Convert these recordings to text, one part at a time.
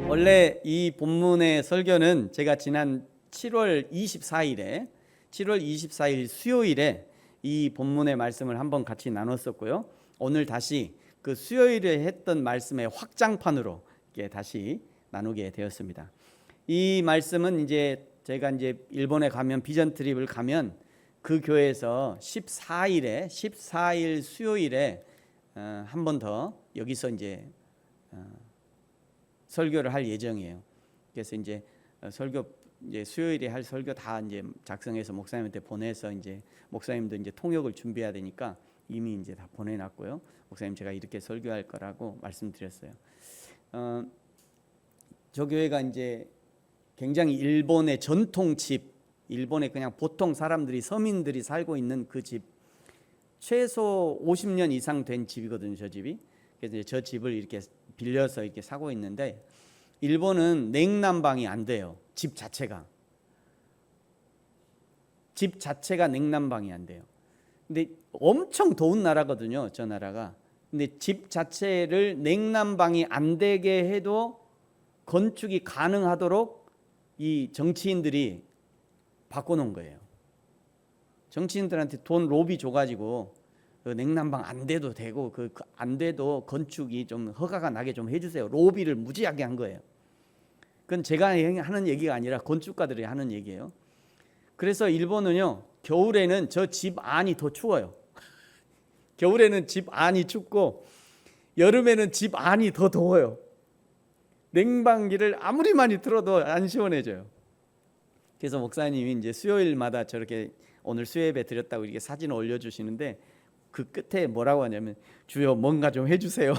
원래 이 본문의 설교는 제가 지난 7월 24일 수요일에 이 본문의 말씀을 한번 같이 나눴었고요. 오늘 다시 그 수요일에 했던 말씀의 확장판으로 다시 나누게 되었습니다. 이 말씀은 제가 일본에 가면 비전 트립을 가면 그 교회에서 14일 수요일에 한 번 더 여기서 설교를 할 예정이에요. 그래서 수요일에 할 설교 다 작성해서 목사님한테 보내서 목사님도 통역을 준비해야 되니까 이미 다 보내놨고요. 목사님 제가 이렇게 설교할 거라고 말씀드렸어요. 저 교회가 굉장히 일본의 전통 집, 일본에 그냥 보통 사람들이 서민들이 살고 있는 그 집, 최소 50년 이상 된 집이거든요. 저 집이. 그래서 저 집을 이렇게 빌려서 이렇게 사고 있는데, 일본은 냉난방이 안 돼요. 집 자체가 냉난방이 안 돼요. 근데 엄청 더운 나라거든요, 저 나라가. 근데 집 자체를 냉난방이 안 되게 해도 건축이 가능하도록 이 정치인들이 바꿔놓은 거예요. 정치인들한테 돈 로비 줘가지고 그 냉난방 안 돼도 되고 안 돼도 건축이 좀 허가가 나게 좀 해주세요. 로비를 무지하게 한 거예요. 그건 제가 하는 얘기가 아니라 건축가들이 하는 얘기예요. 그래서 일본은요, 겨울에는 저 집 안이 더 추워요. 겨울에는 집 안이 춥고 여름에는 집 안이 더 더워요. 냉방기를 아무리 많이 틀어도 안 시원해져요. 그래서 목사님이 수요일마다 저렇게 오늘 수요예배 드렸다고 이렇게 사진을 올려주시는데, 그 끝에 뭐라고 하냐면, 주여 뭔가 좀 해주세요.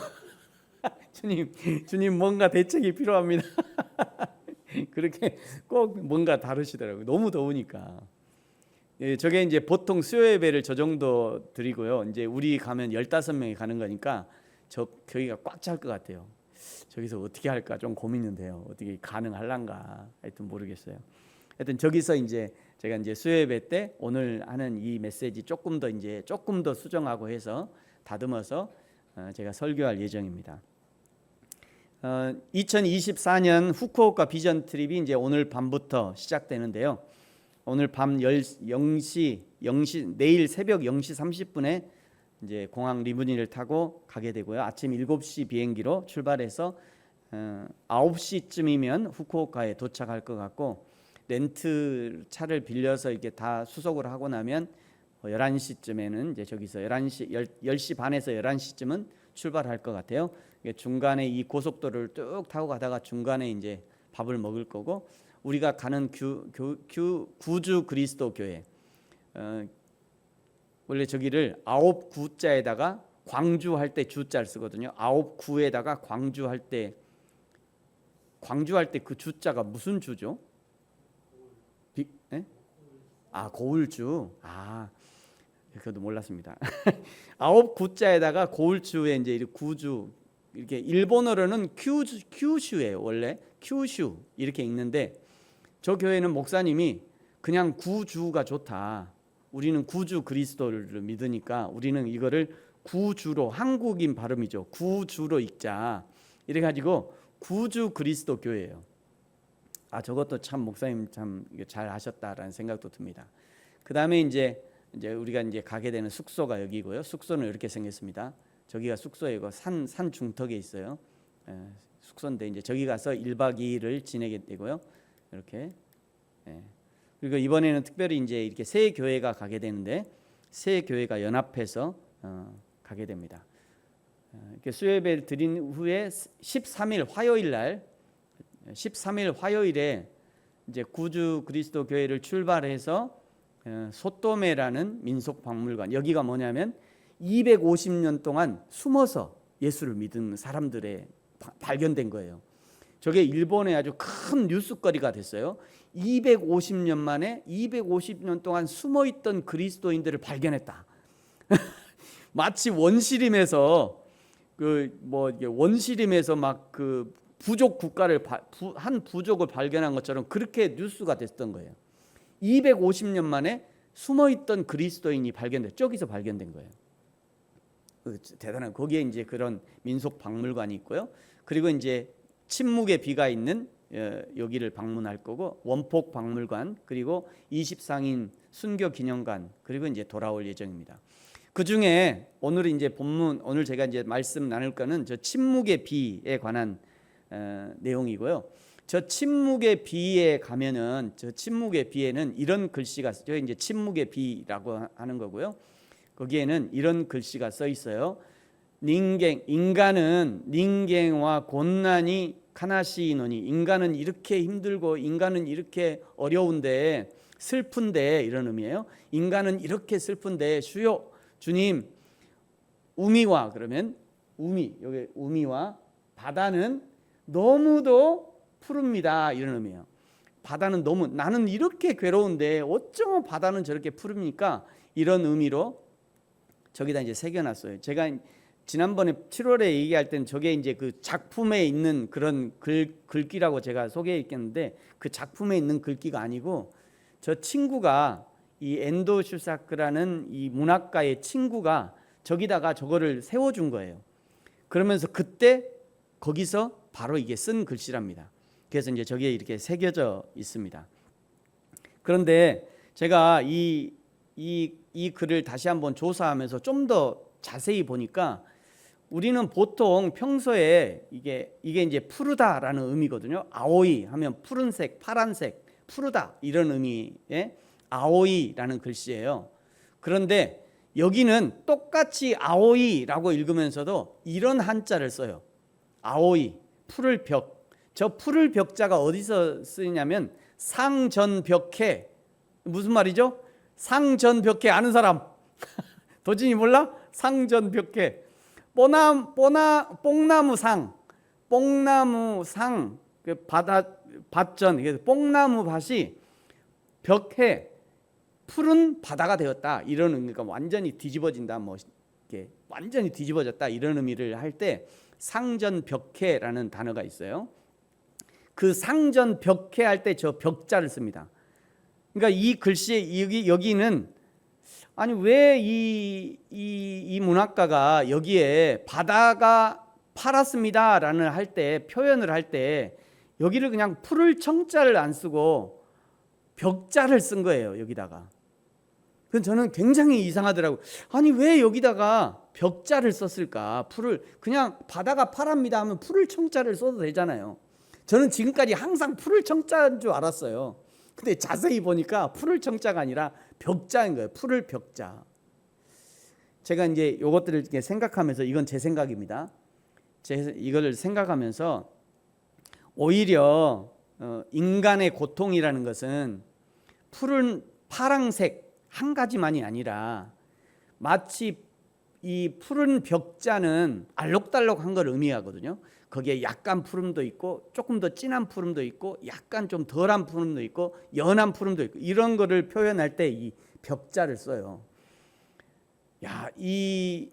주님 뭔가 대책이 필요합니다. 그렇게 꼭 뭔가 다루시더라고요. 너무 더우니까. 저게 보통 수요예배를 저 정도 드리고요. 우리 가면 15명이 가는 거니까 거기가 꽉 찰 것 같아요. 저기서 어떻게 할까 좀 고민은 돼요. 어떻게 가능할란가 하여튼 모르겠어요. 하여튼 저기서 제가 수요예배 때 오늘 하는 이 메시지 조금 더 수정하고 해서 다듬어서 제가 설교할 예정입니다. 2024년 후쿠오카 비전 트립이 오늘 밤부터 시작되는데요. 오늘 밤 0시 내일 새벽 0시 30분에 공항 리무진을 타고 가게 되고요. 아침 7시 비행기로 출발해서 9시쯤이면 후쿠오카에 도착할 것 같고, 렌트 차를 빌려서 이렇게 다 수속을 하고 나면 11시쯤에는 저기서 10시 반에서 11시쯤은 출발할 것 같아요. 중간에 이 고속도로를 쭉 타고 가다가 중간에 밥을 먹을 거고, 우리가 가는 구주 그리스도 교회, 원래 저기를 9구자에다가 광주할 때 주자를 쓰거든요. 9구에다가 광주할 때 그 주자가 무슨 주죠? 고울주. 그것도 몰랐습니다. 9구자에다가 고울주에 이렇게 구주, 이렇게 일본어로는 큐슈예요. 원래 큐슈 이렇게 읽는데, 저 교회는 목사님이 그냥 구주가 좋다. 우리는 구주 그리스도를 믿으니까 우리는 이거를 구주로, 한국인 발음이죠. 구주로 읽자. 이래가지고 구주 그리스도 교회예요. 저것도 참 목사님 참 잘 하셨다라는 생각도 듭니다. 그 다음에 이제 우리가 가게 되는 숙소가 여기고요. 숙소는 이렇게 생겼습니다. 저기가 숙소이고 산 중턱에 있어요. 숙소인데 저기 가서 1박 2일을 지내게 되고요. 이렇게. 그리고 이번에는 특별히 이렇게 세 교회가 가게 되는데, 세 교회가 연합해서 가게 됩니다. 이렇게 수요예배를 드린 후에 13일 화요일에 구주 그리스도 교회를 출발해서 소토메라는 민속박물관, 여기가 뭐냐면 250년 동안 숨어서 예수를 믿은 사람들의 발견된 거예요. 저게 일본에 아주 큰 뉴스거리가 됐어요. 250년 만에 250년 동안 숨어있던 그리스도인들을 발견했다. 마치 원시림에서 막 부족 국가를 한 부족을 발견한 것처럼 그렇게 뉴스가 됐던 거예요. 250년 만에 숨어있던 그리스도인이 발견돼, 저기서 발견된 거예요. 대단한 거기에 이제 그런 민속 박물관이 있고요. 그리고 이제 침묵의 비가 있는 여기를 방문할 거고 원폭 박물관 그리고 20상인 순교 기념관 그리고 이제 돌아올 예정입니다. 그 중에 오늘 이제 본문 오늘 제가 이제 말씀 나눌 거는 저 침묵의 비에 관한 내용이고요. 저 침묵의 비에 가면은 저 침묵의 비에는 이런 글씨가 저 이제 침묵의 비라고 하는 거고요. 거기에는 이런 글씨가 써 있어요. 인간은 닌갱과 곤난이 카나시노니 인간은 이렇게 힘들고 인간은 이렇게 어려운데 슬픈데 이런 의미예요. 인간은 이렇게 슬픈데 주여 주님 우미와 그러면 우미 여기 우미와 바다는 너무도 푸릅니다 이런 의미예요. 바다는 너무 나는 이렇게 괴로운데 어쩌면 바다는 저렇게 푸릅니까? 이런 의미로 저기다 이제 새겨놨어요. 제가 지난번에 7월에 얘기할 때는 저게 이제 그 작품에 있는 그런 글귀라고 제가 소개했겠는데 그 작품에 있는 글귀가 아니고 저 친구가 이 엔도 슈사크라는 이 문학가의 친구가 저기다가 저거를 세워준 거예요. 그러면서 그때 거기서 바로 이게 쓴 글씨랍니다. 그래서 이제 저기에 이렇게 새겨져 있습니다. 그런데 제가 이 글을 다시 한번 조사하면서 좀 더 자세히 보니까 우리는 보통 평소에 이게 이제 푸르다라는 의미거든요. 아오이 하면 푸른색, 파란색, 푸르다 이런 의미의 아오이라는 글씨예요. 그런데 여기는 똑같이 아오이라고 읽으면서도 이런 한자를 써요. 아오이, 푸를 벽. 저 푸를 벽자가 어디서 쓰이냐면 상전벽해. 무슨 말이죠? 상전벽해 아는 사람? 도진이 몰라? 상전벽해. 뽕나무상, 그 밭전, 뽕나무 밭이 벽해 푸른 바다가 되었다 이런 의미가 완전히 뒤집어진다, 뭐 이렇게 완전히 뒤집어졌다 이런 의미를 할 때 상전벽해라는 단어가 있어요. 그 상전벽해 할 때 저 벽자를 씁니다. 그러니까 이 글씨에 여기는 아니 왜 이 문학가가 여기에 바다가 파랗습니다라는 할 때 표현을 할 때 여기를 그냥 풀을 청자를 안 쓰고 벽자를 쓴 거예요. 여기다가. 그래서 저는 굉장히 이상하더라고요. 아니 왜 여기다가 벽자를 썼을까? 풀을 그냥 바다가 파랍니다 하면 풀을 청자를 써도 되잖아요. 저는 지금까지 항상 풀을 청자인 줄 알았어요. 근데 자세히 보니까 풀을 청자가 아니라 벽자인 거예요. 풀을 벽자. 제가 이제 이것들을 이렇게 생각하면서 이건 제 생각입니다. 이거를 생각하면서 오히려 인간의 고통이라는 것은 푸른 파랑색 한 가지만이 아니라 마치 이 푸른 벽자는 알록달록한 걸 의미하거든요. 거기에 약간 푸름도 있고 조금 더 진한 푸름도 있고 약간 좀 덜한 푸름도 있고 연한 푸름도 있고 이런 거를 표현할 때 이 벽자를 써요. 야, 이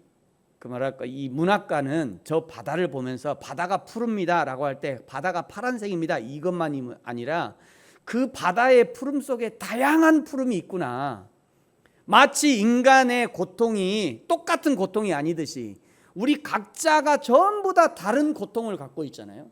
문학가는 저 바다를 보면서 바다가 푸릅니다라고 할 때 바다가 파란색입니다 이것만이 아니라 그 바다의 푸름 속에 다양한 푸름이 있구나. 마치 인간의 고통이 똑같은 고통이 아니듯이 우리 각자가 전부 다 다른 고통을 갖고 있잖아요.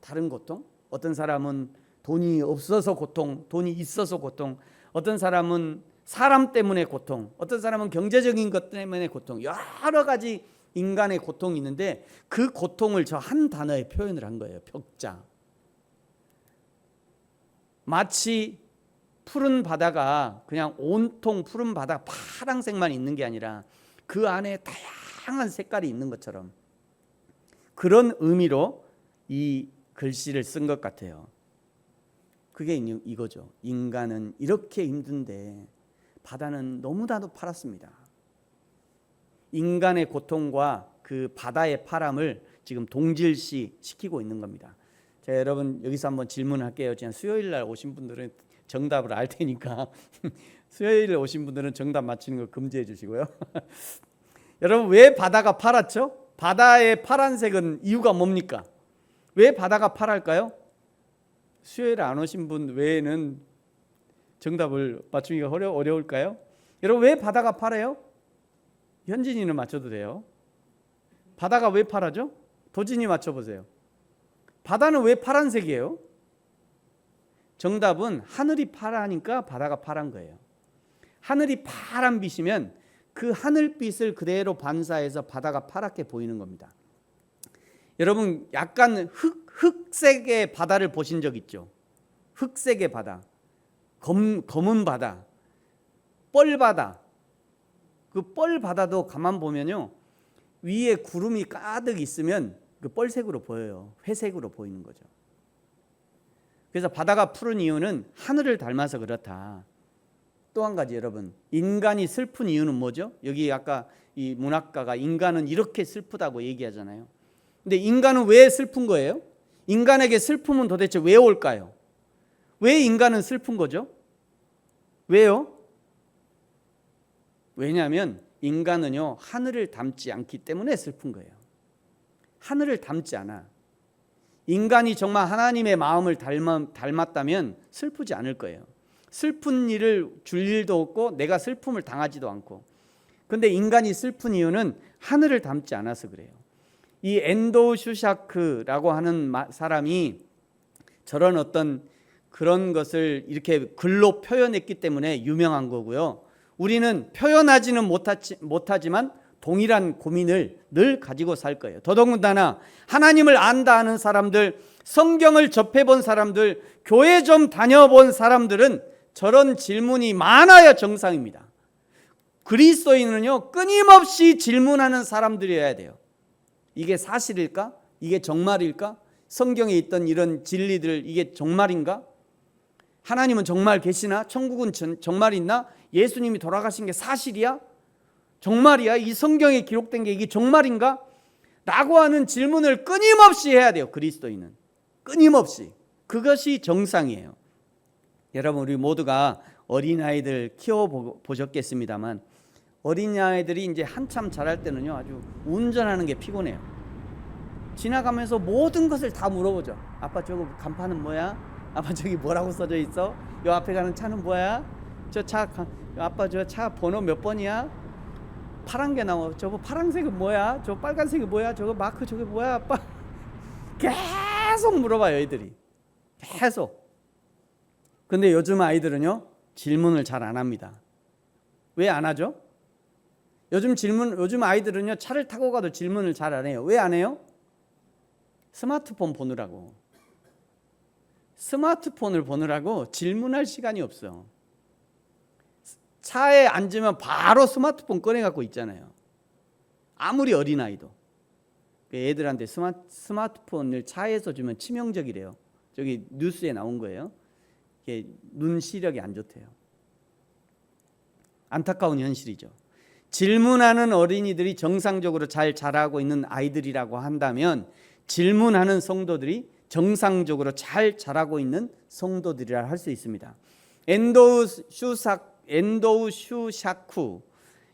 다른 고통. 어떤 사람은 돈이 없어서 고통, 돈이 있어서 고통, 어떤 사람은 사람 때문에 고통, 어떤 사람은 경제적인 것 때문에 고통, 여러 가지 인간의 고통이 있는데 그 고통을 저 한 단어에 표현을 한 거예요. 벽자. 마치 푸른 바다가 그냥 온통 푸른 바다 파란색만 있는 게 아니라 그 안에 다양한 색깔이 있는 것처럼 그런 의미로 이 글씨를 쓴 것 같아요. 그게 이거죠. 인간은 이렇게 힘든데 바다는 너무나도 파랗습니다. 인간의 고통과 그 바다의 파람을 지금 동질시 시키고 있는 겁니다. 자, 여러분 여기서 한번 질문할게요. 지금 수요일 날 오신 분들은 정답을 알 테니까 수요일에 오신 분들은 정답 맞히는 거 금지해 주시고요. 여러분 왜 바다가 파랗죠? 바다의 파란색은 이유가 뭡니까? 왜 바다가 파랄까요? 수요일에 안 오신 분 외에는 정답을 맞추기가 어려울까요? 여러분 왜 바다가 파래요? 현진이는 맞춰도 돼요. 바다가 왜 파랗죠? 도진이 맞춰보세요. 바다는 왜 파란색이에요? 정답은 하늘이 파라니까 바다가 파란 거예요. 하늘이 파란빛이면 그 하늘빛을 그대로 반사해서 바다가 파랗게 보이는 겁니다. 여러분 약간 흑색의 바다를 보신 적 있죠? 흑색의 바다, 검은 바다, 뻘바다. 그 뻘바다도 가만 보면요, 위에 구름이 가득 있으면 그 뻘색으로 보여요. 회색으로 보이는 거죠. 그래서 바다가 푸른 이유는 하늘을 닮아서 그렇다. 또 한 가지, 여러분, 인간이 슬픈 이유는 뭐죠? 여기 아까 이 문학가가 인간은 이렇게 슬프다고 얘기하잖아요. 근데 인간은 왜 슬픈 거예요? 인간에게 슬픔은 도대체 왜 올까요? 왜 인간은 슬픈 거죠? 왜요? 왜냐하면 인간은요, 하늘을 닮지 않기 때문에 슬픈 거예요. 하늘을 닮지 않아. 인간이 정말 하나님의 마음을 닮았다면 슬프지 않을 거예요. 슬픈 일을 줄 일도 없고 내가 슬픔을 당하지도 않고. 근데 인간이 슬픈 이유는 하늘을 닮지 않아서 그래요. 이 엔도우 슈샤크라고 하는 사람이 저런 어떤 그런 것을 이렇게 글로 표현했기 때문에 유명한 거고요. 우리는 표현하지는 못하지만 동일한 고민을 늘 가지고 살 거예요. 더더군다나 하나님을 안다 하는 사람들, 성경을 접해본 사람들, 교회 좀 다녀본 사람들은 저런 질문이 많아야 정상입니다. 그리스도인은요, 끊임없이 질문하는 사람들이어야 돼요. 이게 사실일까? 이게 정말일까? 성경에 있던 이런 진리들, 이게 정말인가? 하나님은 정말 계시나? 천국은 정말 있나? 예수님이 돌아가신 게 사실이야? 정말이야? 이 성경에 기록된 게 이게 정말인가? 라고 하는 질문을 끊임없이 해야 돼요. 그리스도인은 끊임없이. 그것이 정상이에요. 여러분, 우리 모두가 어린아이들 키워보셨겠습니다만 어린아이들이 이제 한참 자랄 때는요, 아주 운전하는 게 피곤해요. 지나가면서 모든 것을 다 물어보죠. 아빠 저거 간판은 뭐야? 아빠 저기 뭐라고 써져 있어? 요 앞에 가는 차는 뭐야? 아빠 저 차 번호 몇 번이야? 파란 게 나와. 저거 파란색은 뭐야? 저 빨간색이 뭐야? 저거 마크 저게 뭐야? 아빠 계속 물어봐요, 애들이. 계속. 근데 요즘 아이들은요, 질문을 잘 안 합니다. 왜 안 하죠? 요즘 아이들은요, 차를 타고 가도 질문을 잘 안 해요. 왜 안 해요? 스마트폰 보느라고. 스마트폰을 보느라고 질문할 시간이 없어. 차에 앉으면 바로 스마트폰 꺼내갖고 있잖아요. 아무리 어린아이도. 애들한테 스마트폰을 차에서 주면 치명적이래요. 저기 뉴스에 나온 거예요. 눈 시력이 안 좋대요. 안타까운 현실이죠. 질문하는 어린이들이 정상적으로 잘 자라고 있는 아이들이라고 한다면 질문하는 성도들이 정상적으로 잘 자라고 있는 성도들이라 할 수 있습니다. 엔도우 슈샤쿠,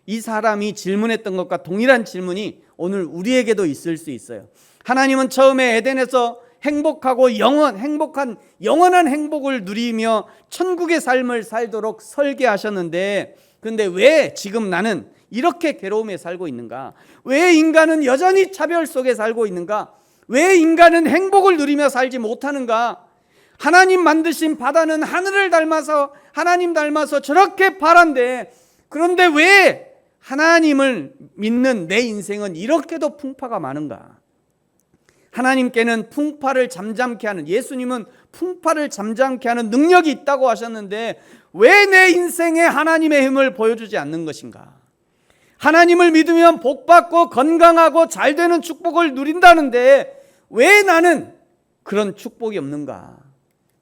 이 사람이 질문했던 것과 동일한 질문이 오늘 우리에게도 있을 수 있어요. 하나님은 처음에 에덴에서 행복한 영원한 행복을 누리며 천국의 삶을 살도록 설계하셨는데, 근데 왜 지금 나는 이렇게 괴로움에 살고 있는가? 왜 인간은 여전히 차별 속에 살고 있는가? 왜 인간은 행복을 누리며 살지 못하는가? 하나님 만드신 바다는 하늘을 닮아서, 하나님 닮아서 저렇게 파란데, 그런데 왜 하나님을 믿는 내 인생은 이렇게도 풍파가 많은가? 하나님께는 풍파를 잠잠케 하는, 예수님은 풍파를 잠잠케 하는 능력이 있다고 하셨는데 왜 내 인생에 하나님의 힘을 보여주지 않는 것인가? 하나님을 믿으면 복받고 건강하고 잘되는 축복을 누린다는데 왜 나는 그런 축복이 없는가?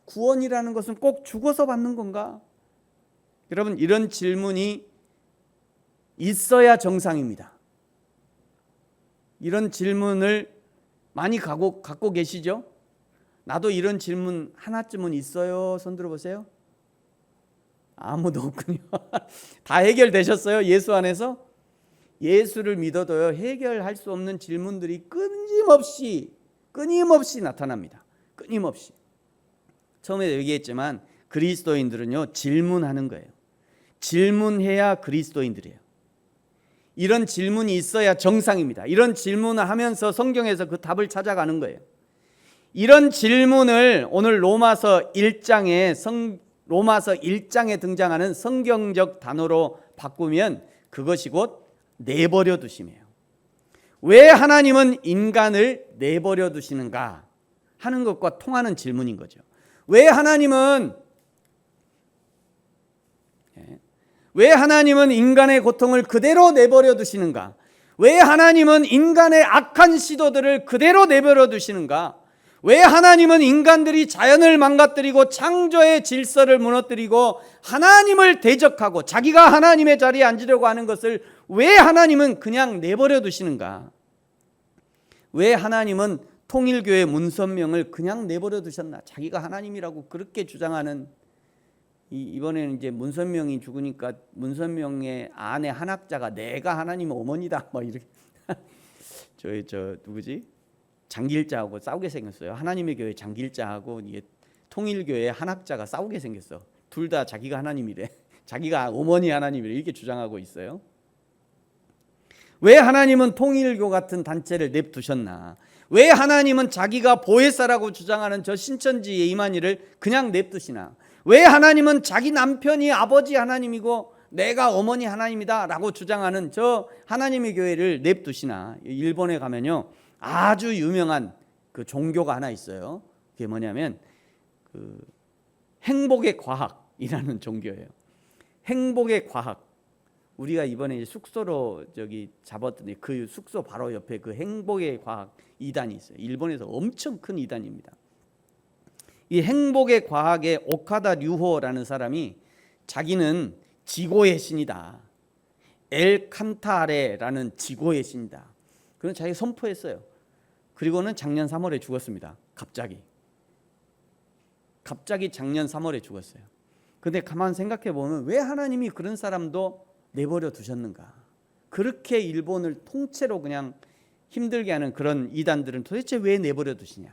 구원이라는 것은 꼭 죽어서 받는 건가? 여러분, 이런 질문이 있어야 정상입니다. 이런 질문을 많이 갖고 계시죠? 나도 이런 질문 하나쯤은 있어요. 손 들어보세요. 아무도 없군요. 다 해결되셨어요? 예수 안에서? 예수를 믿어도요, 해결할 수 없는 질문들이 끊임없이 나타납니다. 끊임없이. 처음에 얘기했지만 그리스도인들은요, 질문하는 거예요. 질문해야 그리스도인들이에요. 이런 질문이 있어야 정상입니다. 이런 질문을 하면서 성경에서 그 답을 찾아가는 거예요. 이런 질문을 오늘 로마서 1장에 등장하는 성경적 단어로 바꾸면 그것이 곧 내버려 두심이에요. 왜 하나님은 인간을 내버려 두시는가 하는 것과 통하는 질문인 거죠. 왜 하나님은 인간의 고통을 그대로 내버려 두시는가? 왜 하나님은 인간의 악한 시도들을 그대로 내버려 두시는가? 왜 하나님은 인간들이 자연을 망가뜨리고 창조의 질서를 무너뜨리고 하나님을 대적하고 자기가 하나님의 자리에 앉으려고 하는 것을 왜 하나님은 그냥 내버려 두시는가? 왜 하나님은 통일교회 문선명을 그냥 내버려 두셨나? 자기가 하나님이라고 그렇게 주장하는, 이번에는 이제 문선명이 죽으니까 문선명의 아내 한학자가 내가 하나님의 어머니다 막 이렇게 저 누구지? 장길자하고 싸우게 생겼어요. 하나님의 교회 장길자하고 통일교회 한학자가 싸우게 생겼어. 둘 다 자기가 하나님이래. 자기가 어머니 하나님이래. 이렇게 주장하고 있어요. 왜 하나님은 통일교 같은 단체를 냅두셨나? 왜 하나님은 자기가 보혜사라고 주장하는 저 신천지 이만희를 그냥 냅두시나? 왜 하나님은 자기 남편이 아버지 하나님이고 내가 어머니 하나님이다 라고 주장하는 저 하나님의 교회를 냅두시나? 일본에 가면요 아주 유명한 그 종교가 하나 있어요. 그게 뭐냐면 그 행복의 과학이라는 종교예요. 행복의 과학. 우리가 이번에 숙소로 잡았더니 그 숙소 바로 옆에 그 행복의 과학 이단이 있어요. 일본에서 엄청 큰 이단입니다. 이 행복의 과학의 오카다 류호라는 사람이 자기는 지고의 신이다. 엘 칸타레라는 지고의 신이다. 그런 자기가 선포했어요. 그리고는 작년 3월에 죽었습니다. 갑자기 작년 3월에 죽었어요. 근데 가만 생각해 보면 왜 하나님이 그런 사람도 내버려 두셨는가? 그렇게 일본을 통째로 그냥 힘들게 하는 그런 이단들은 도대체 왜 내버려 두시냐?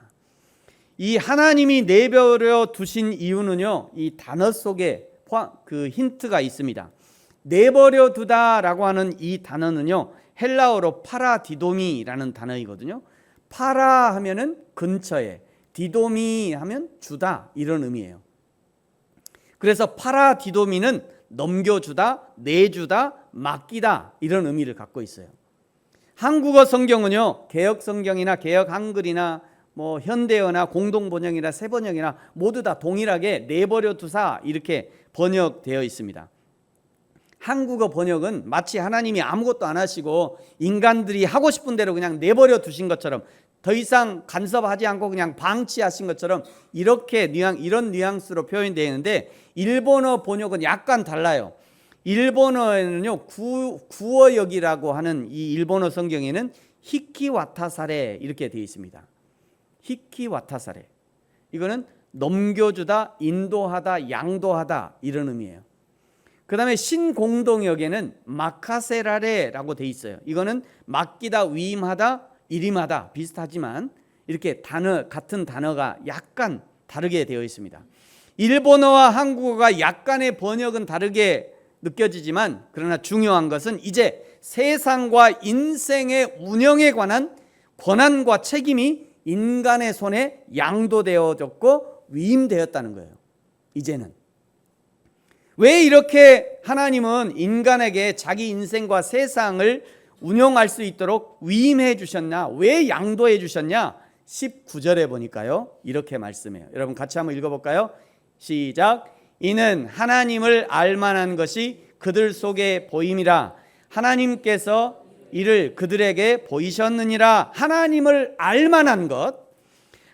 이 하나님이 내버려 두신 이유는요, 이 단어 속에 그 힌트가 있습니다. 내버려 두다라고 하는 이 단어는요, 헬라어로 파라디도미라는 단어이거든요. 파라 하면은 근처에, 디도미 하면 주다 이런 의미예요. 그래서 파라디도미는 넘겨주다, 내주다, 맡기다 이런 의미를 갖고 있어요. 한국어 성경은요, 개역 성경이나 개역 한글이나 뭐 현대어나 공동번역이나 새번역이나 모두 다 동일하게 내버려 두사 이렇게 번역되어 있습니다. 한국어 번역은 마치 하나님이 아무것도 안 하시고 인간들이 하고 싶은 대로 그냥 내버려 두신 것처럼, 더 이상 간섭하지 않고 그냥 방치하신 것처럼 이렇게 이런 뉘앙스로 표현되어 있는데, 일본어 번역은 약간 달라요. 일본어에는요, 구어역이라고 하는 이 일본어 성경에는 히키와타사레 이렇게 되어 있습니다. 히키와타사레. 이거는 넘겨주다, 인도하다, 양도하다 이런 의미예요. 그 다음에 신공동역에는 마카세라레라고 되어 있어요. 이거는 맡기다, 위임하다, 일임하다 비슷하지만 이렇게 같은 단어가 약간 다르게 되어 있습니다. 일본어와 한국어가 약간의 번역은 다르게 느껴지지만, 그러나 중요한 것은 이제 세상과 인생의 운영에 관한 권한과 책임이 인간의 손에 양도되어졌고 위임되었다는 거예요. 이제는 왜 이렇게 하나님은 인간에게 자기 인생과 세상을 운영할 수 있도록 위임해 주셨냐, 왜 양도해 주셨냐? 19절에 보니까요 이렇게 말씀해요. 여러분 같이 한번 읽어볼까요? 시작. 이는 하나님을 알만한 것이 그들 속에 보임이라. 하나님께서 이를 그들에게 보이셨느니라. 하나님을 알만한 것,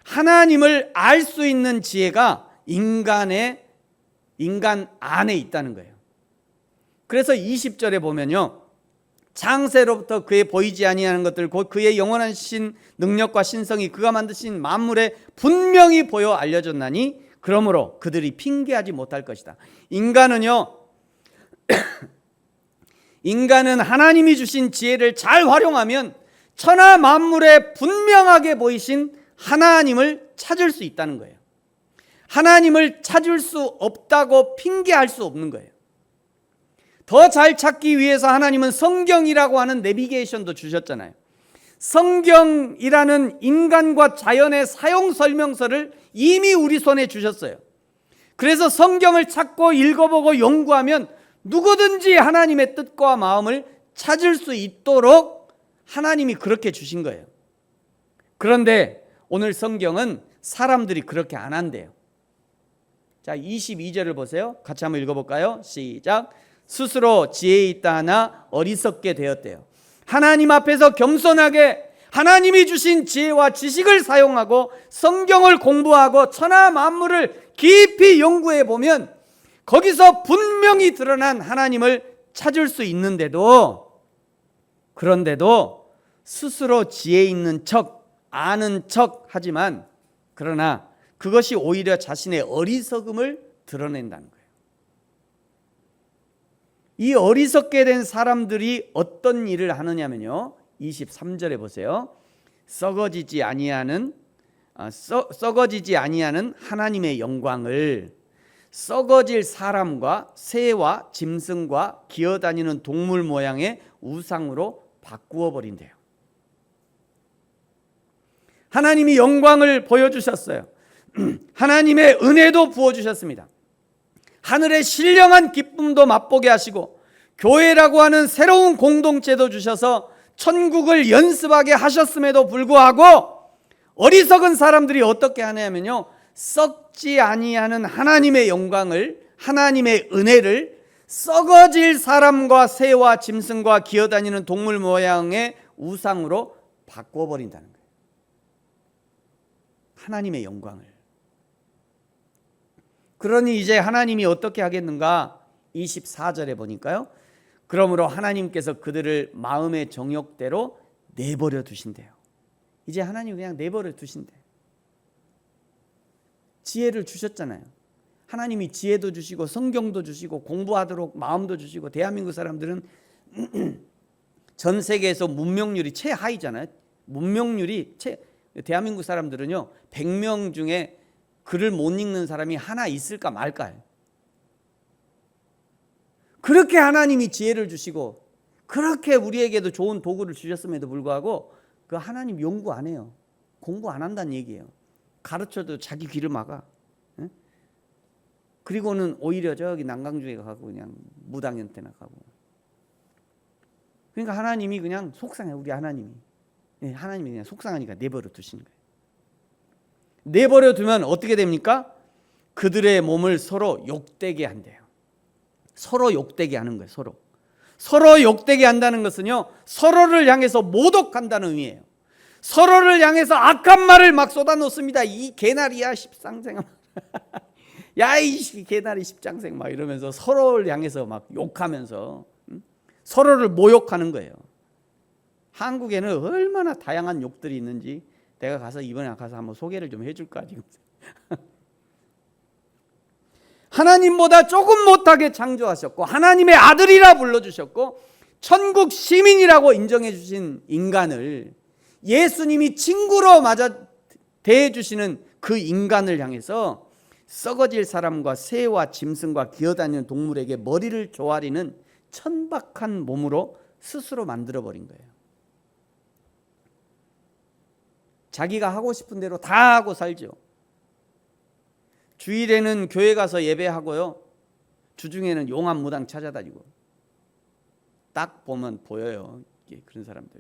하나님을 알 수 있는 지혜가 인간 안에 있다는 거예요. 그래서 20절에 보면요, 창세로부터 그의 보이지 아니하는 것들 곧 그의 영원한 신 능력과 신성이 그가 만드신 만물에 분명히 보여 알려졌나니 그러므로 그들이 핑계하지 못할 것이다. 인간은 하나님이 주신 지혜를 잘 활용하면 천하 만물에 분명하게 보이신 하나님을 찾을 수 있다는 거예요. 하나님을 찾을 수 없다고 핑계할 수 없는 거예요. 더 잘 찾기 위해서 하나님은 성경이라고 하는 내비게이션도 주셨잖아요. 성경이라는 인간과 자연의 사용 설명서를 이미 우리 손에 주셨어요. 그래서 성경을 찾고 읽어보고 연구하면 누구든지 하나님의 뜻과 마음을 찾을 수 있도록 하나님이 그렇게 주신 거예요. 그런데 오늘 성경은 사람들이 그렇게 안 한대요. 자, 22절을 보세요. 같이 한번 읽어볼까요? 시작. 스스로 지혜 있다 하나 어리석게 되었대요. 하나님 앞에서 겸손하게 하나님이 주신 지혜와 지식을 사용하고 성경을 공부하고 천하 만물을 깊이 연구해 보면 거기서 분명히 드러난 하나님을 찾을 수 있는데도, 그런데도 스스로 지혜 있는 척, 아는 척 하지만 그러나 그것이 오히려 자신의 어리석음을 드러낸다는 거예요. 이 어리석게 된 사람들이 어떤 일을 하느냐면요, 23절에 보세요. 썩어지지 아니하는 하나님의 영광을 썩어질 사람과 새와 짐승과 기어다니는 동물 모양의 우상으로 바꾸어 버린대요. 하나님이 영광을 보여주셨어요. 하나님의 은혜도 부어주셨습니다. 하늘의 신령한 기쁨도 맛보게 하시고 교회라고 하는 새로운 공동체도 주셔서 천국을 연습하게 하셨음에도 불구하고 어리석은 사람들이 어떻게 하냐면요, 썩지 아니하는 하나님의 영광을, 하나님의 은혜를 썩어질 사람과 새와 짐승과 기어다니는 동물 모양의 우상으로 바꿔버린다는 거예요. 하나님의 영광을. 그러니 이제 하나님이 어떻게 하겠는가? 24절에 보니까요, 그러므로 하나님께서 그들을 마음의 정욕대로 내버려 두신대요. 이제 하나님 그냥 내버려 두신대. 지혜를 주셨잖아요. 하나님이 지혜도 주시고 성경도 주시고 공부하도록 마음도 주시고, 대한민국 사람들은 전 세계에서 문명률이 최하위잖아요. 대한민국 사람들은요, 100명 중에 글을 못 읽는 사람이 하나 있을까 말까요. 그렇게 하나님이 지혜를 주시고 그렇게 우리에게도 좋은 도구를 주셨음에도 불구하고 그 하나님 연구 안 해요. 공부 안 한다는 얘기예요. 가르쳐도 자기 귀를 막아. 그리고는 오히려 저기 난강주에 가고 그냥 무당한테나 가고. 그러니까 하나님이 그냥 속상해. 우리 하나님이 그냥 속상하니까 내버려 두시는 거예요. 내버려 두면 어떻게 됩니까? 그들의 몸을 서로 욕되게 한대요. 서로 욕되게 하는 거예요. 서로 욕되게 한다는 것은요, 서로를 향해서 모독한다는 의미예요. 서로를 향해서 악한 말을 막 쏟아놓습니다. 이 개나리야 십상생아, 야 이 개나리 십장생 막 이러면서 서로를 향해서 막 욕하면서 서로를 모욕하는 거예요. 한국에는 얼마나 다양한 욕들이 있는지 내가 이번에 가서 한번 소개를 좀 해줄까 지금. 하나님보다 조금 못하게 창조하셨고 하나님의 아들이라 불러주셨고 천국 시민이라고 인정해 주신 인간을, 예수님이 친구로 맞아 대해주시는 그 인간을 향해서 썩어질 사람과 새와 짐승과 기어다니는 동물에게 머리를 조아리는 천박한 몸으로 스스로 만들어버린 거예요. 자기가 하고 싶은 대로 다 하고 살죠. 주일에는 교회 가서 예배하고요, 주중에는 용암 무당 찾아다니고. 딱 보면 보여요, 그런 사람들.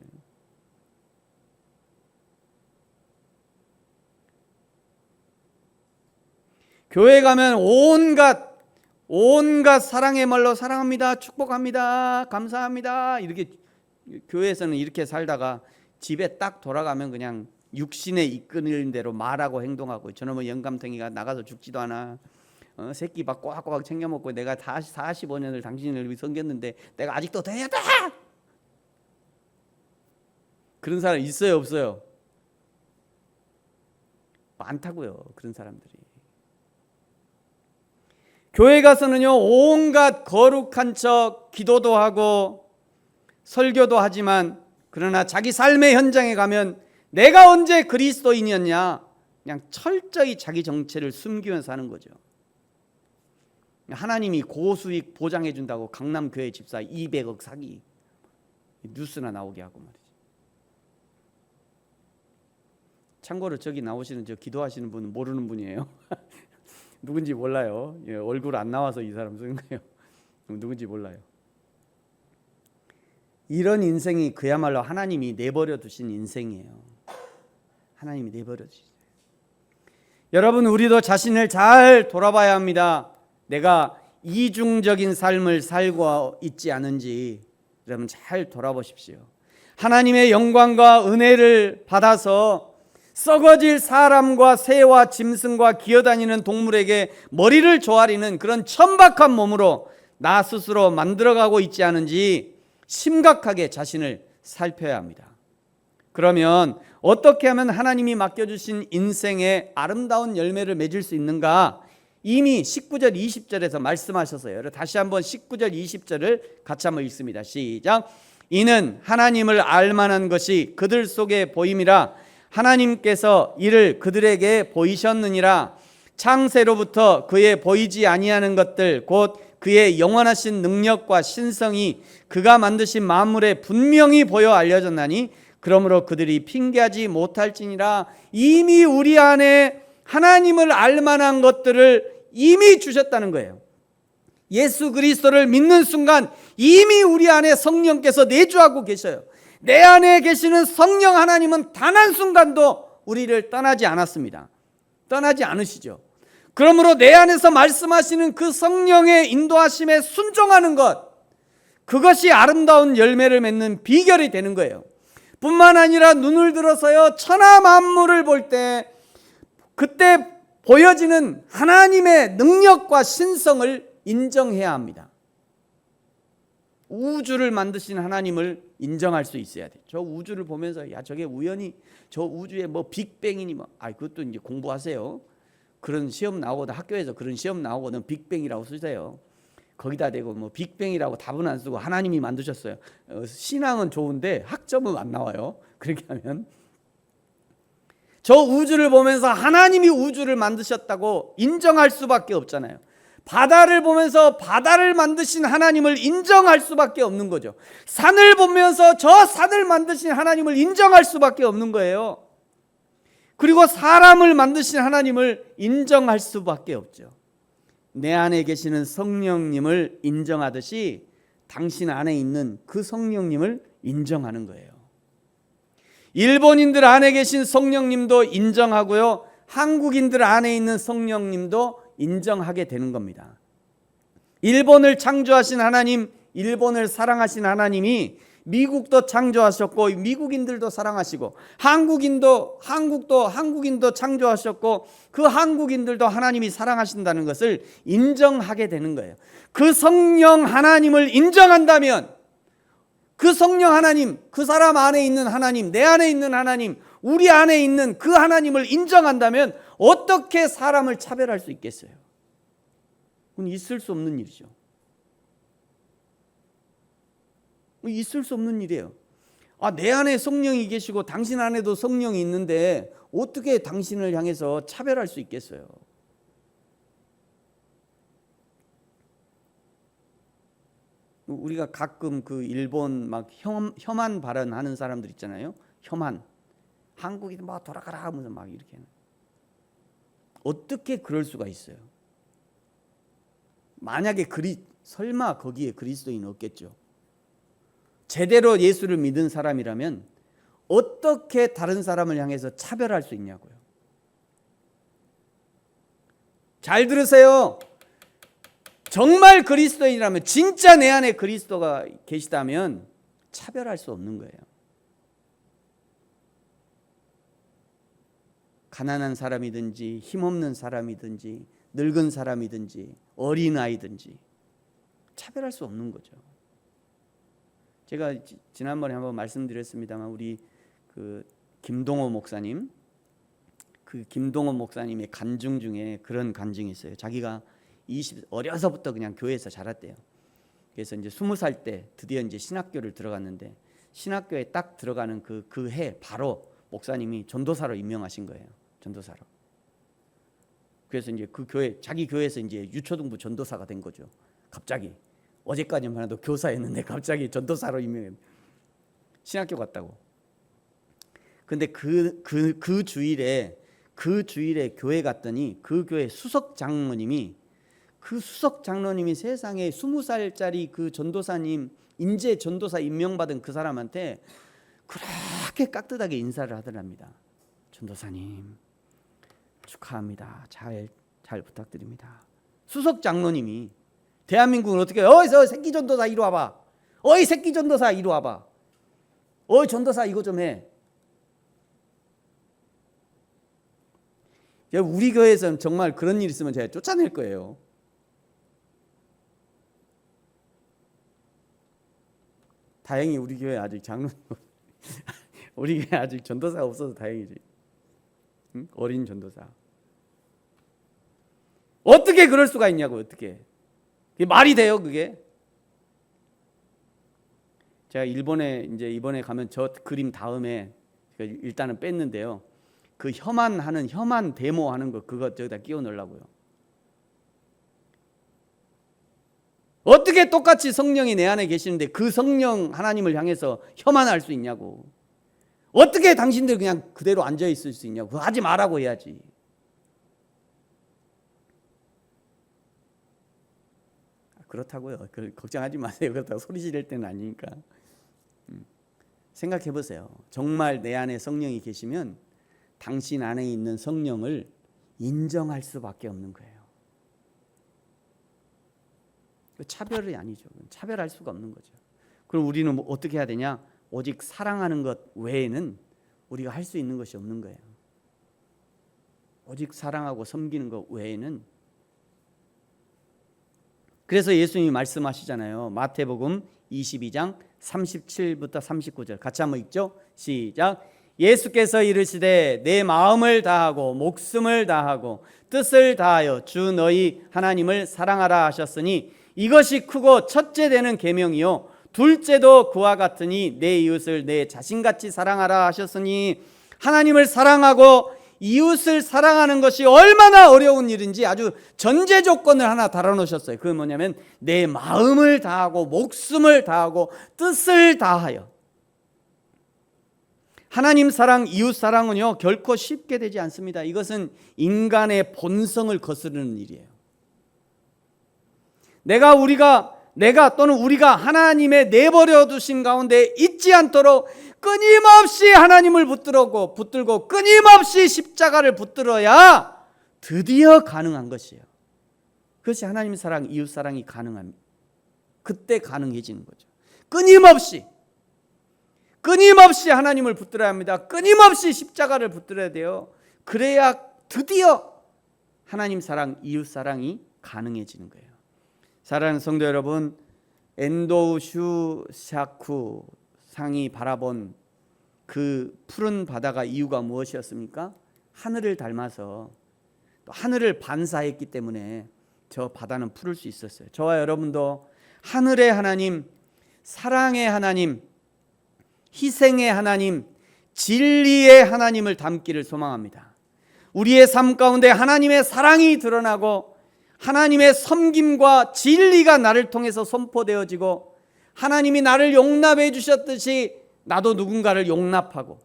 교회 가면 온갖 사랑의 말로 사랑합니다, 축복합니다, 감사합니다 이렇게, 교회에서는 이렇게 살다가 집에 딱 돌아가면 그냥 육신에 이끄는 대로 말하고 행동하고, 저놈의 영감탱이가 나가서 죽지도 않아, 새끼 밥 꼬박꼬박 챙겨 먹고, 내가 45년을 당신을 위해 섬겼는데 내가 아직도 더 해야 돼. 그런 사람 있어요, 없어요? 많다고요, 그런 사람들이. 교회 가서는요, 온갖 거룩한 척 기도도 하고 설교도 하지만, 그러나 자기 삶의 현장에 가면 내가 언제 그리스도인이었냐, 그냥 철저히 자기 정체를 숨기면서 사는 거죠. 하나님이 고수익 보장해 준다고 강남교회 집사 200억 사기 뉴스나 나오게 하고 말이지. 참고로 저기 나오시는 저 기도하시는 분은 모르는 분이에요. 누군지 몰라요. 예, 얼굴 안 나와서 이 사람 쓴 거예요. 누군지 몰라요. 이런 인생이 그야말로 하나님이 내버려 두신 인생이에요. 하나님이 내버려 두신. 여러분, 우리도 자신을 잘 돌아봐야 합니다. 내가 이중적인 삶을 살고 있지 않은지 여러분 잘 돌아보십시오. 하나님의 영광과 은혜를 받아서 썩어질 사람과 새와 짐승과 기어다니는 동물에게 머리를 조아리는 그런 천박한 몸으로 나 스스로 만들어가고 있지 않은지 심각하게 자신을 살펴야 합니다. 그러면 어떻게 하면 하나님이 맡겨주신 인생의 아름다운 열매를 맺을 수 있는가? 이미 19절 20절에서 말씀하셨어요. 다시 한번 19절 20절을 같이 한번 읽습니다. 시작. 이는 하나님을 알만한 것이 그들 속에 보임이라 하나님께서 이를 그들에게 보이셨느니라. 창세로부터 그의 보이지 아니하는 것들 곧 그의 영원하신 능력과 신성이 그가 만드신 만물에 분명히 보여 알려졌나니 그러므로 그들이 핑계하지 못할지니라. 이미 우리 안에 하나님을 알만한 것들을 이미 주셨다는 거예요. 예수 그리스도를 믿는 순간 이미 우리 안에 성령께서 내주하고 계셔요. 내 안에 계시는 성령 하나님은 단 한순간도 우리를 떠나지 않았습니다. 떠나지 않으시죠. 그러므로 내 안에서 말씀하시는 그 성령의 인도하심에 순종하는 것, 그것이 아름다운 열매를 맺는 비결이 되는 거예요. 뿐만 아니라 눈을 들어서요 천하 만물을 볼 때 그때 보여지는 하나님의 능력과 신성을 인정해야 합니다. 우주를 만드신 하나님을 인정할 수 있어야 돼. 저 우주를 보면서 야 저게 우연히 저 우주에 뭐 빅뱅이니 뭐 그것도 이제 공부하세요. 그런 시험 나오거든. 학교에서 그런 시험 나오거든. 빅뱅이라고 쓰세요. 거기다 대고 뭐 빅뱅이라고 답은 안 쓰고 하나님이 만드셨어요. 신앙은 좋은데 학점은 안 나와요. 그렇게 하면 저 우주를 보면서 하나님이 우주를 만드셨다고 인정할 수밖에 없잖아요. 바다를 보면서 바다를 만드신 하나님을 인정할 수밖에 없는 거죠. 산을 보면서 저 산을 만드신 하나님을 인정할 수밖에 없는 거예요. 그리고 사람을 만드신 하나님을 인정할 수밖에 없죠. 내 안에 계시는 성령님을 인정하듯이 당신 안에 있는 그 성령님을 인정하는 거예요. 일본인들 안에 계신 성령님도 인정하고요, 한국인들 안에 있는 성령님도 인정하게 되는 겁니다. 일본을 창조하신 하나님, 일본을 사랑하신 하나님이 미국도 창조하셨고 미국인들도 사랑하시고 한국도 한국인도 창조하셨고 그 한국인들도 하나님이 사랑하신다는 것을 인정하게 되는 거예요. 그 성령 하나님을 인정한다면 그 성령 하나님, 그 사람 안에 있는 하나님, 내 안에 있는 하나님, 우리 안에 있는 그 하나님을 인정한다면 어떻게 사람을 차별할 수 있겠어요? 그건 있을 수 없는 일이죠. 있을 수 없는 일이에요. 내 안에 성령이 계시고 당신 안에도 성령이 있는데 어떻게 당신을 향해서 차별할 수 있겠어요? 우리가 가끔 그 일본 막 혐한 발언하는 사람들 있잖아요. 혐한. 한국이 막 돌아가라 하면서 막 이렇게. 어떻게 그럴 수가 있어요? 만약에 설마 거기에 그리스도인은 없겠죠. 제대로 예수를 믿은 사람이라면 어떻게 다른 사람을 향해서 차별할 수 있냐고요. 잘 들으세요. 정말 그리스도인이라면, 진짜 내 안에 그리스도가 계시다면 차별할 수 없는 거예요. 가난한 사람이든지 힘없는 사람이든지 늙은 사람이든지 어린아이든지 차별할 수 없는 거죠. 제가 지난번에 한번 말씀드렸습니다만 우리 그 김동호 목사님, 그 김동호 목사님의 간증 중에 그런 간증이 있어요. 자기가 어려서부터 그냥 교회에서 자랐대요. 그래서 이제 20살 때 드디어 이제 신학교를 들어갔는데 신학교에 딱 들어가는 그 해 바로 목사님이 전도사로 임명하신 거예요. 전도사로. 그래서 이제 그 교회, 자기 교회에서 이제 유초등부 전도사가 된 거죠. 갑자기. 어제까지만 해도 교사였는데 갑자기 전도사로 임명했. 신학교 갔다고. 근데 그 주일에 교회 갔더니 그 교회 수석 장로님이 세상에 20살짜리 그 전도사님, 인재 전도사 임명받은 그 사람한테 그렇게 깍듯하게 인사를 하더랍니다. 전도사님 축하합니다. 잘 부탁드립니다. 수석 장로님이 대한민국은 어떻게 어이서 새끼 전도사 이리 와봐. 어이 새끼 전도사 이리 와봐. 어이 전도사 이거 좀 해. 우리 교회에서는 정말 그런 일 있으면 제가 쫓아낼 거예요. 다행히 우리 교회 아직 우리 교회 아직 전도사가 없어서 다행이지. 응? 어린 전도사. 어떻게 그럴 수가 있냐고. 어떻게 그게 말이 돼요 그게? 제가 이번에 가면 저 그림 다음에 일단은 뺐는데요. 그 혐한 데모하는 거 그거 저기다 끼워 넣으려고요. 어떻게 똑같이 성령이 내 안에 계시는데 그 성령 하나님을 향해서 혐한할 수 있냐고. 어떻게 당신들 그냥 그대로 앉아 있을 수 있냐고. 그거 하지 말라고 해야지. 그렇다고요. 걱정하지 마세요. 그렇다고 소리 지를 때는 아니니까. 생각해 보세요. 정말 내 안에 성령이 계시면 당신 안에 있는 성령을 인정할 수밖에 없는 거예요. 차별이 아니죠. 차별할 수가 없는 거죠. 그럼 우리는 어떻게 해야 되냐? 오직 사랑하는 것 외에는 우리가 할 수 있는 것이 없는 거예요. 오직 사랑하고 섬기는 것 외에는. 그래서 예수님이 말씀하시잖아요. 마태복음 22장 37부터 39절 같이 한번 읽죠. 시작. 예수께서 이르시되 내 마음을 다하고 목숨을 다하고 뜻을 다하여 주 너희 하나님을 사랑하라 하셨으니 이것이 크고 첫째 되는 계명이요 둘째도 그와 같으니 내 이웃을 내 자신같이 사랑하라 하셨으니 하나님을 사랑하고 이웃을 사랑하는 것이 얼마나 어려운 일인지 아주 전제 조건을 하나 달아놓으셨어요. 그건 뭐냐면 내 마음을 다하고 목숨을 다하고 뜻을 다하여. 하나님 사랑, 이웃 사랑은요 결코 쉽게 되지 않습니다. 이것은 인간의 본성을 거스르는 일이에요. 내가 또는 우리가 하나님의 내버려 두신 가운데 있지 않도록 끊임없이 하나님을 붙들고 끊임없이 십자가를 붙들어야 드디어 가능한 것이에요. 그것이 하나님 사랑, 이웃 사랑이 가능합니다. 그때 가능해지는 거죠. 끊임없이 하나님을 붙들어야 합니다. 끊임없이 십자가를 붙들어야 돼요. 그래야 드디어 하나님 사랑, 이웃 사랑이 가능해지는 거예요. 사랑하는 성도 여러분, 엔도우 슈샤쿠 상이 바라본 그 푸른 바다가 이유가 무엇이었습니까? 하늘을 닮아서 또 하늘을 반사했기 때문에 저 바다는 푸를 수 있었어요. 저와 여러분도 하늘의 하나님, 사랑의 하나님, 희생의 하나님, 진리의 하나님을 닮기를 소망합니다. 우리의 삶 가운데 하나님의 사랑이 드러나고 하나님의 섬김과 진리가 나를 통해서 선포되어지고 하나님이 나를 용납해 주셨듯이 나도 누군가를 용납하고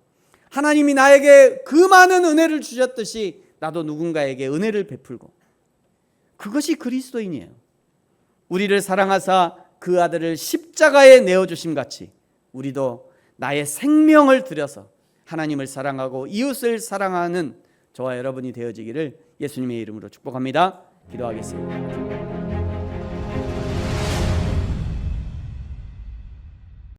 하나님이 나에게 그 많은 은혜를 주셨듯이 나도 누군가에게 은혜를 베풀고 그것이 그리스도인이에요. 우리를 사랑하사 그 아들을 십자가에 내어주심 같이 우리도 나의 생명을 들여서 하나님을 사랑하고 이웃을 사랑하는 저와 여러분이 되어지기를 예수님의 이름으로 축복합니다. 기도하겠습니다.